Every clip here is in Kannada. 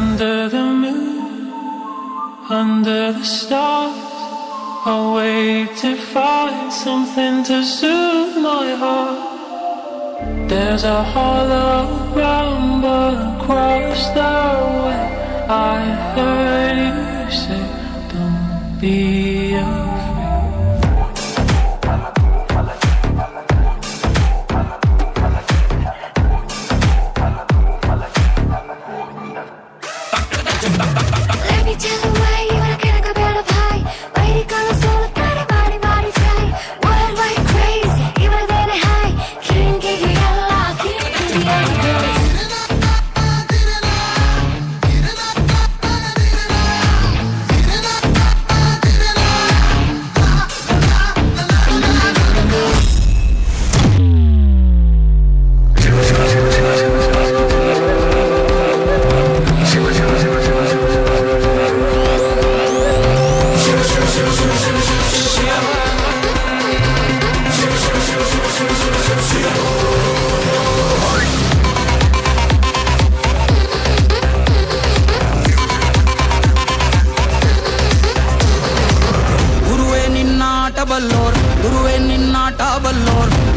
Under the moon, under the stars, I wait to find something to soothe my heart. There's a hollow rumble across the way. I heard you say, don't be afraid. Let me tell you why you wanna get a better pie. Why you gonna solo body body body try? Worldwide crazy, even when I high. Can't get you out, can't get you out.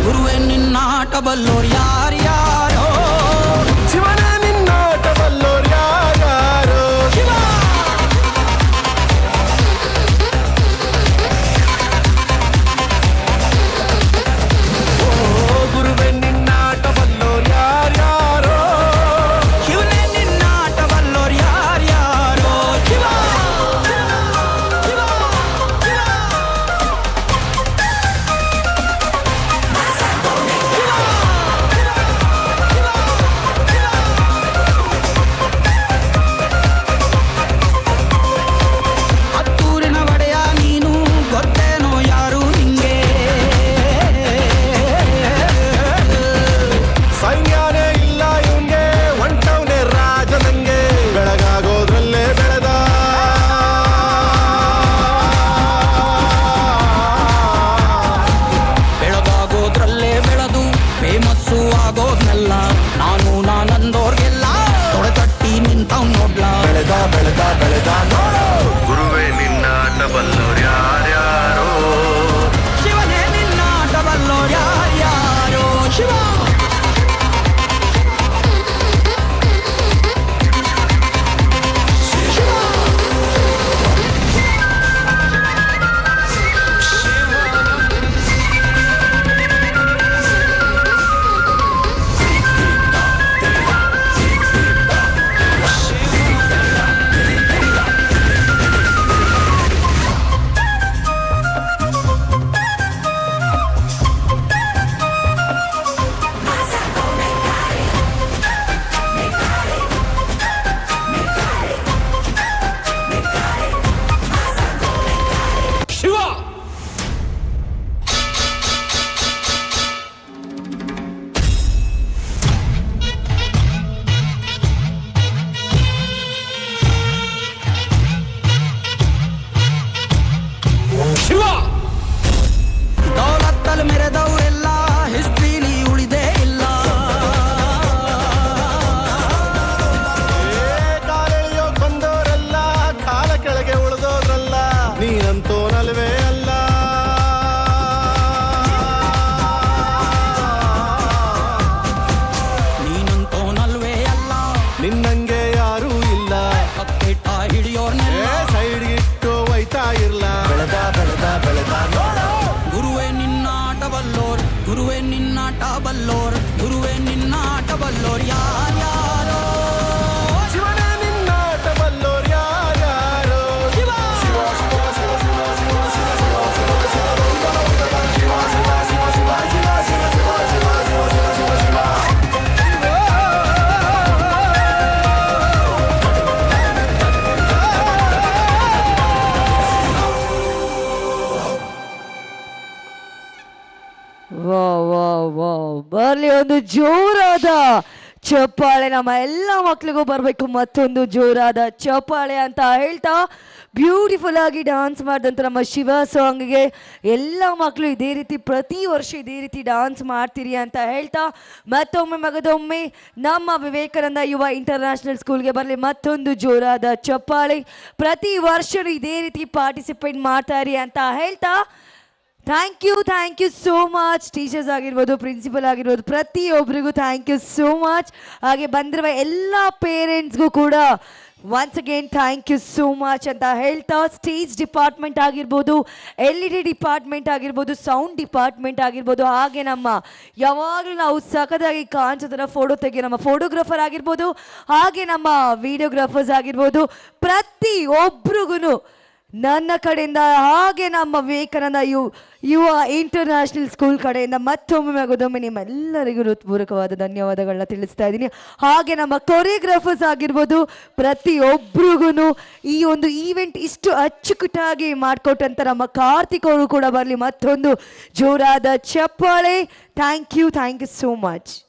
ಗುರುವೇ ನಿನ್ನಾಟ ಬಲ್ಲೋರ್ ಯಾರ್ಯಾರೋ ಶಿವನೇ ನಿನ್ನಾಟ ಬಲ್ಲೋರ್ ಯಾರ್ಯಾರೋ ಶಿವ ಗುರುವೇ ನಿನ್ನಾಟ ಬಲ್ಲೋರ್ ಯಾರ್ಯಾರೋ ಶಿವನೇ ನಿನ್ನಾಟ ಬಲ್ಲೋರ್ ಯಾರ್ಯಾರೋ ಶಿವ ಗುರುವೇ ನಿನ್ನಾಟ ಬಲ್ಲೋರ್ ಯಾರ್ಯಾರೋ ಶಿವನೇ ನಿನ್ನಾಟ ಬಲ್ಲೋರ್ ಯಾರ್ಯಾರೋ ಶಿವ ದೌಲತ್ತಲ್ಲಿ ಮೆರೆದವರೆಲ್ಲ ಹಿಸ್ಟ್ರಿಲಿ ಉಳಿದೇ ಇಲ್ಲ ಕಾಲೆಳೆಯೋಕ್ ಬಂದವರೆಲ್ಲ ಕಾಲ ಕೆಳಗೆ ಉಳಿದೋದ್ರಲ್ಲ ನೀನಂತೂ ನಲ್ವೇ ಅಲ್ಲ ನೀನಂತೋನಲ್ವೇ ಅಲ್ಲ ನಿನ್ನಂಗೆ ಯಾರೂ ಇಲ್ಲ ಕಕ್ಕಿಟ್ಟ ಹಿಡಿಯೋರ್ನೆಲ್ಲ ಸೈಡ್ ಇಟ್ಟು ಒಯ್ತಾ ಇರ್ಲ ಬೆಳೆದ ಬೆಳೆದ ಬೆಳೆದ ನೋಡು ಗುರುವೇ ನಿನ್ನಾಟ ಬಲ್ಲೋರ್ ಗುರುವೇ ನಿನ್ನಾಟ ಬಲ್ಲೋರ್ ಗುರುವೇ ನಿನ್ನಾಟ ಬಲ್ಲೋರ್ ಯಾರ್ಯಾರೋ ಶಿವನೇ ನಿನ್ನಾಟ ಬಲ್ಲೋರ್ ಯಾರ್ಯಾರೋ ಶಿವ ಬರ್ಲಿ ಒಂದು ಜೋರಾದ ಚಪ್ಪಾಳೆ ನಮ್ಮ ಎಲ್ಲ ಮಕ್ಳಿಗೂ ಬರ್ಬೇಕು ಮತ್ತೊಂದು ಜೋರಾದ ಚಪ್ಪಾಳೆ ಅಂತ ಹೇಳ್ತಾ ಬ್ಯೂಟಿಫುಲ್ ಆಗಿ ಡಾನ್ಸ್ ಮಾಡಿದಂಥ ನಮ್ಮ ಶಿವ ಸಾಂಗ್ಗೆ ಎಲ್ಲ ಮಕ್ಕಳು ಇದೇ ರೀತಿ ಪ್ರತಿ ವರ್ಷ ಇದೇ ರೀತಿ ಡಾನ್ಸ್ ಮಾಡ್ತೀರಿ ಅಂತ ಹೇಳ್ತಾ ಮತ್ತೊಮ್ಮೆ ಮಗದೊಮ್ಮೆ ನಮ್ಮ ವಿವೇಕಾನಂದ ಯುವ ಇಂಟರ್ನ್ಯಾಷನಲ್ ಸ್ಕೂಲ್ಗೆ ಬರಲಿ ಮತ್ತೊಂದು ಜೋರಾದ ಚಪ್ಪಾಳೆ. ಪ್ರತಿ ವರ್ಷವೂ ಇದೇ ರೀತಿ ಪಾರ್ಟಿಸಿಪೇಟ್ ಮಾಡ್ತಾರಿ ಅಂತ ಹೇಳ್ತಾ thank you so much. Teachers ಆಗಿರ್ಬೋದು, ಪ್ರಿನ್ಸಿಪಲ್ ಆಗಿರ್ಬೋದು, ಪ್ರತಿಯೊಬ್ಬರಿಗೂ ಥ್ಯಾಂಕ್ ಯು ಸೋ ಮಚ್. ಹಾಗೆ ಬಂದಿರುವ ಎಲ್ಲ ಪೇರೆಂಟ್ಸ್ಗೂ ಕೂಡ once again thank you so much ಅಂತ ಹೇಳ್ತಾ ಸ್ಟೇಜ್ ಡಿಪಾರ್ಟ್ಮೆಂಟ್ ಆಗಿರ್ಬೋದು, LED ಡಿಪಾರ್ಟ್ಮೆಂಟ್ ಆಗಿರ್ಬೋದು, ಸೌಂಡ್ ಡಿಪಾರ್ಟ್ಮೆಂಟ್ ಆಗಿರ್ಬೋದು, ಹಾಗೆ ನಮ್ಮ ಯಾವಾಗಲೂ ನಾವು ಸಖತ್ತಾಗಿ ಕಾಣಿಸೋ ಥರ ಫೋಟೋ ತೆಗಿಯೋ ನಮ್ಮ ಫೋಟೋಗ್ರಾಫರ್ ಆಗಿರ್ಬೋದು, ಹಾಗೆ ನಮ್ಮ ವಿಡಿಯೋಗ್ರಾಫರ್ಸ್ ಆಗಿರ್ಬೋದು, ಪ್ರತಿಯೊಬ್ಬರಿಗೂ ನನ್ನ ಕಡೆಯಿಂದ ಹಾಗೆ ನಮ್ಮ ವಿವೇಕಾನಂದ ಯುವ ಇಂಟರ್ನ್ಯಾಷನಲ್ ಸ್ಕೂಲ್ ಕಡೆಯಿಂದ ಮತ್ತೊಮ್ಮೆ ಮಗದೊಮ್ಮೆ ನಿಮ್ಮೆಲ್ಲರಿಗೂ ಹೃತ್ಪೂರ್ವಕವಾದ ಧನ್ಯವಾದಗಳನ್ನ ತಿಳಿಸ್ತಾ ಇದ್ದೀನಿ. ಹಾಗೆ ನಮ್ಮ ಕೊರಿಯೋಗ್ರಾಫರ್ಸ್ ಆಗಿರ್ಬೋದು, ಪ್ರತಿಯೊಬ್ಬರಿಗೂ ಈ ಒಂದು ಈವೆಂಟ್ ಇಷ್ಟು ಅಚ್ಚುಕಟ್ಟಾಗಿ ಮಾಡಿಕೊಟ್ಟಂಥ ನಮ್ಮ ಕಾರ್ತಿಕ್ ಅವರು ಕೂಡ ಬರಲಿ ಮತ್ತೊಂದು ಜೋರಾದ ಚಪ್ಪಾಳೆ. Thank you so much.